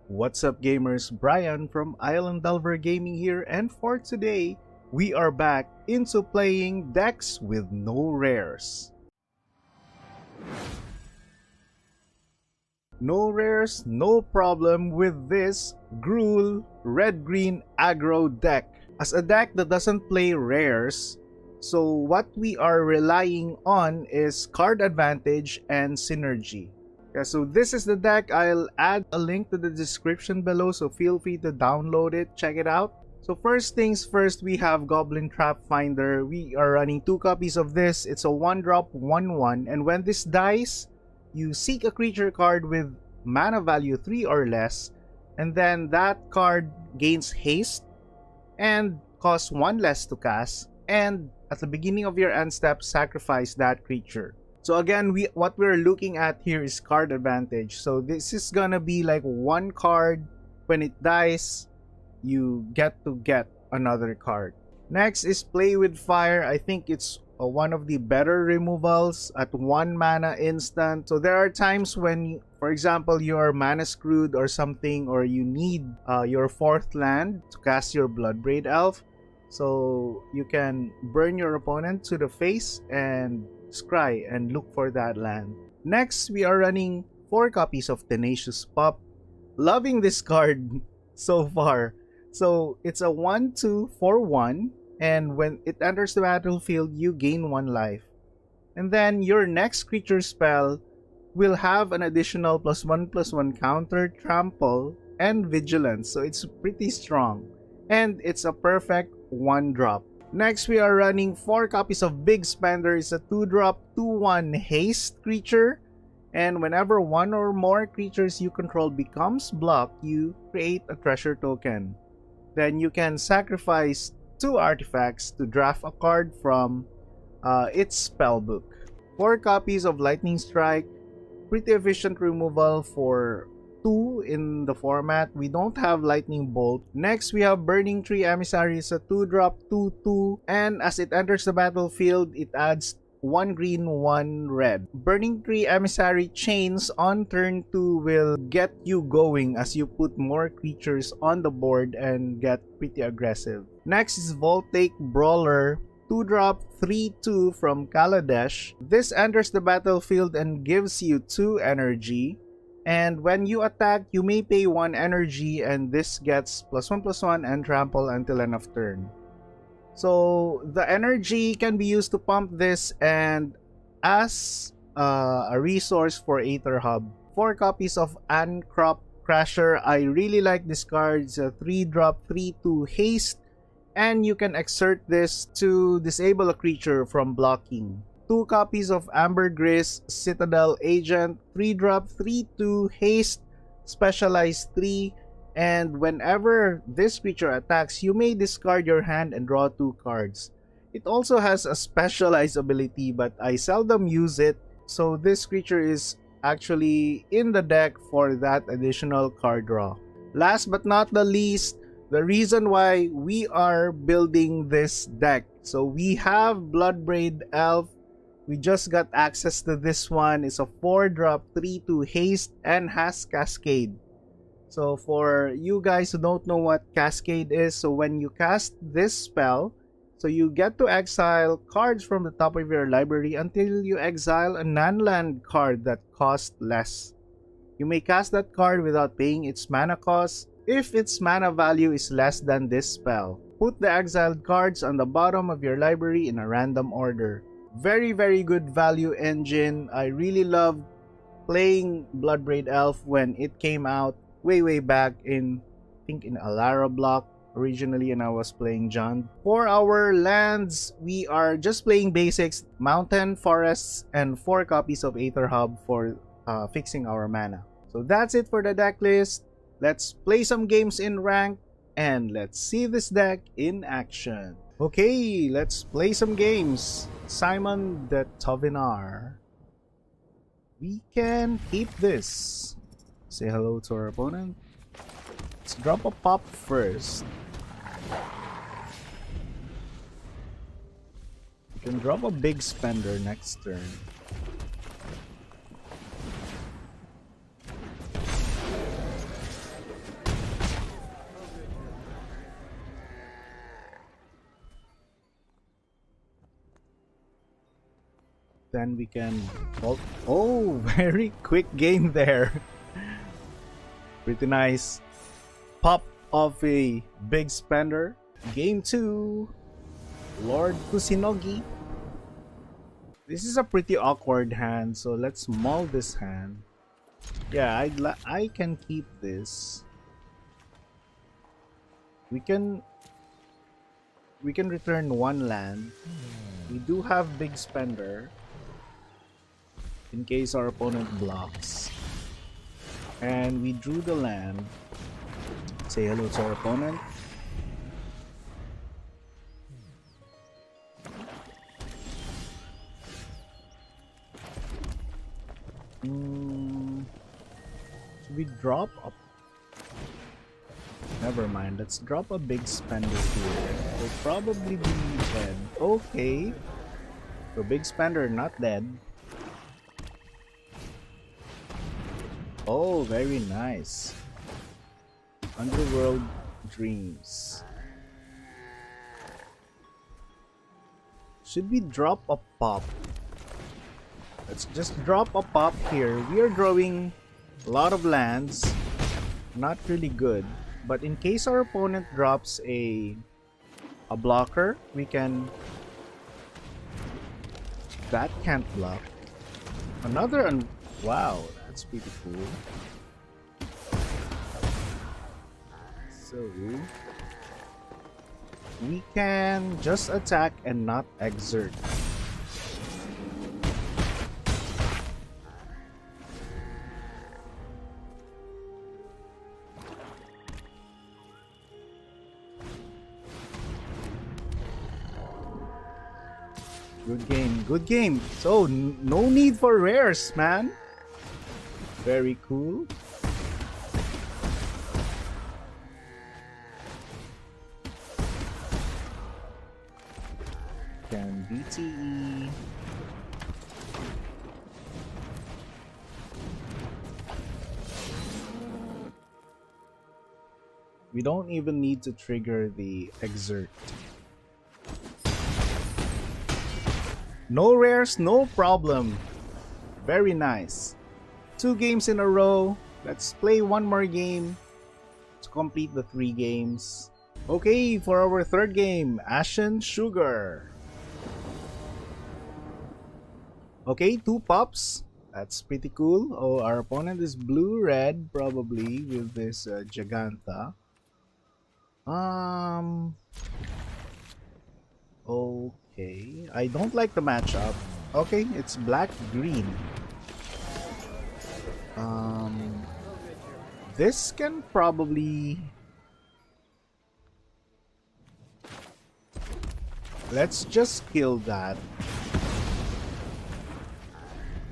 What's up gamers, Brian from Island Delver Gaming here, and for today, we are back into playing decks with no rares. No rares, no problem with this Gruul Red-Green Aggro deck. As a deck that doesn't play rares, so what we are relying on is card advantage and synergy. Yeah, so this is the deck. I'll add a link to the description below, so feel free to download it, check it out. So first things first, we have Goblin Trapfinder. We are running 2 copies of this. It's a 1-drop 1/1, and when this dies, you seek a creature card with mana value 3 or less, and then that card gains haste and costs 1 less to cast, and at the beginning of your end step, sacrifice that creature. So again, what we're looking at here is card advantage. So this is gonna be like 1 card. When it dies, you get another card. Next is Play with Fire. I think it's one of the better removals at 1 mana instant. So there are times when, for example, you're mana screwed or something, or you need your 4th land to cast your Bloodbraid Elf. So you can burn your opponent to the face and scry and look for that land. Next, we are running 4 copies of Tenacious Pup. Loving this card so far. So it's a 1/2 for 1, and when it enters the battlefield, you gain 1 life. And then your next creature spell will have an additional +1/+1 counter, trample, and vigilance. So it's pretty strong. And it's a perfect 1-drop. Next, we are running 4 copies of Big Spender. It's a 2-drop 2/1 haste creature. And whenever 1 or more creatures you control becomes blocked, you create a treasure token. Then you can sacrifice 2 artifacts to draft a card from its spellbook. 4 copies of Lightning Strike. Pretty efficient removal for 2 in the format. We don't have Lightning Bolt. Next, we have Burning-Tree Emissary. It's a 2-drop 2/2, and as it enters the battlefield, it adds 1 green, 1 red. Burning-Tree Emissary chains on turn 2 will get you going as you put more creatures on the board and get pretty aggressive. Next is Voltaic Brawler. 2-drop 3/2 from Kaladesh. This enters the battlefield and gives you 2 energy. And when you attack, you may pay 1 energy, and this gets +1/+1 and trample until end of turn. So the energy can be used to pump this and as a resource for Aether Hub. 4 copies of Ahn-Crop Crasher. I really like this card. It's a 3-drop 3/2 haste, and you can exert this to disable a creature from blocking. 2 copies of Ambergris Citadel Agent. 3-drop 3/2 haste, specialized 3, and whenever this creature attacks, you may discard your hand and draw 2 cards. It also has a specialized ability, but I seldom use it, so this creature is actually in the deck for that additional card draw. Last but not the least, the reason why we are building this deck. So we have Bloodbraid Elf. We just got access to this one. It's a 4-drop 3/2 haste and has Cascade. So for you guys who don't know what Cascade is, so when you cast this spell, so you get to exile cards from the top of your library until you exile a non-land card that costs less. You may cast that card without paying its mana cost if its mana value is less than this spell. Put the exiled cards on the bottom of your library in a random order. Very good value engine. I really loved playing Bloodbraid Elf when it came out way back in, I think in Alara block originally, and I was playing John. For our lands, we are just playing basics, mountain, forests, and 4 copies of Aether Hub for fixing our mana. So that's it for the deck list. Let's play some games in rank and let's see this deck in action. Okay, let's play some games. Simon the Tovinar. We can keep this. Say hello to our opponent. Let's drop a pop first. We can drop a Big Spender next turn. then we can... Oh, very quick game there. Pretty nice. Pop of a big spender. Game 2. Lord Kusinogi. This is a pretty awkward hand, so let's mull this hand. Yeah, I can keep this. We can return one land. We do have big spender in case our opponent blocks. And we drew the land. Say hello to our opponent. Should we drop a... Never mind, let's drop a big spender here. We'll probably be dead. Okay. So big spender not dead. Oh, very nice. Underworld Dreams. Should we drop a pop? Let's just drop a pop here. We are drawing a lot of lands. Not really good. But in case our opponent drops a blocker, we can... That can't block. Another... Wow, that's pretty cool. So... we can just attack and not exert. Good game, good game. So, no need for rares, man. Very cool. Can BTE. We don't even need to trigger the exert. No rares, no problem. Very nice. 2 games in a row. Let's play one more game to complete the 3 games. Okay, for our 3rd game, Ashen Sugar. Okay, 2 pops. That's pretty cool. Oh, our opponent is blue-red, probably, with this Giganta. Okay, I don't like the matchup. Okay, it's black-green. This can probably... Let's just kill that.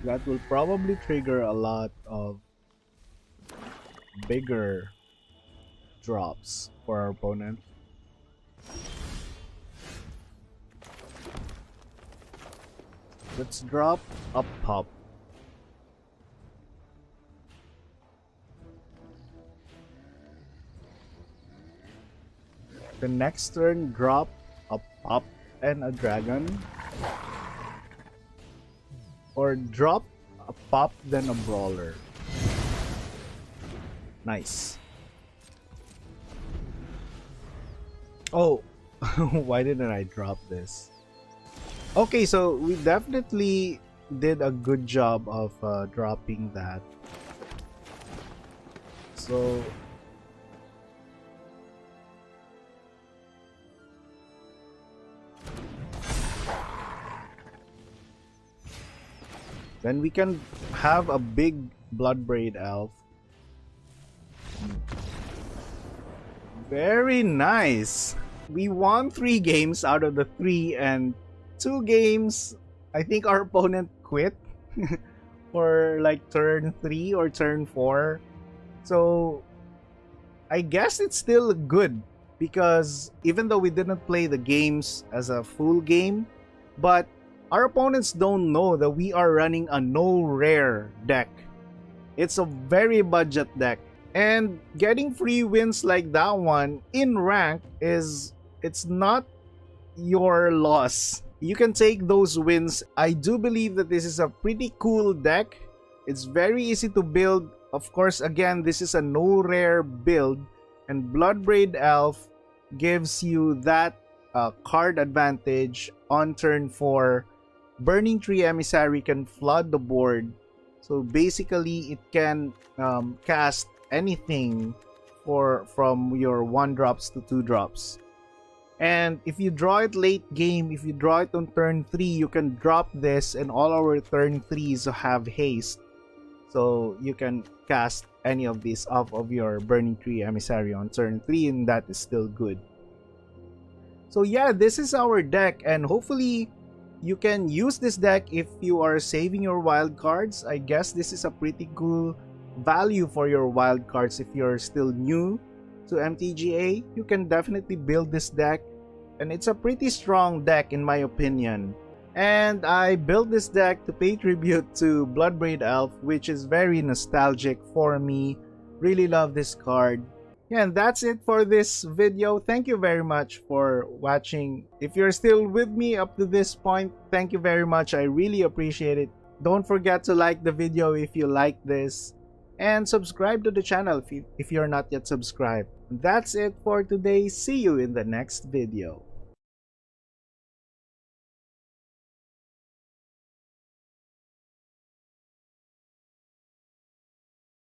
That will probably trigger a lot of bigger drops for our opponent. Let's drop a pop. The next turn, drop a pop and a dragon. Or drop a pop, then a brawler. Nice. Oh, why didn't I drop this? Okay, so we definitely did a good job of dropping that. So... then we can have a big Bloodbraid Elf. Very nice! We won 3 games out of the 3, and 2 games, I think our opponent quit for like turn 3 or turn 4. So I guess it's still good, because even though we didn't play the games as a full game, but our opponents don't know that we are running a no rare deck. It's a very budget deck. And getting free wins like that one in rank it's not your loss. you can take those wins. I do believe that this is a pretty cool deck. It's very easy to build. Of course, again, this is a no rare build, and Bloodbraid Elf gives you that card advantage on turn 4. Burning-Tree Emissary can flood the board, so basically it can cast anything from your 1-drops to 2-drops. And if you draw it late game, if you draw it on turn 3, you can drop this and all our turn 3s have haste. So you can cast any of these off of your Burning-Tree Emissary on turn 3, and that is still good. So yeah, this is our deck, and hopefully you can use this deck if you are saving your wild cards. I guess this is a pretty cool value for your wild cards. If you're still new to MTGA, you can definitely build this deck, and it's a pretty strong deck in my opinion. And I built this deck to pay tribute to Bloodbraid Elf, which is very nostalgic for me. Really love this card. Yeah, and that's it for this video. Thank you very much for watching. If you're still with me up to this point, thank you very much. I really appreciate it. Don't forget to like the video if you like this, and subscribe to the channel if you're not yet subscribed. That's it for today. See you in the next video.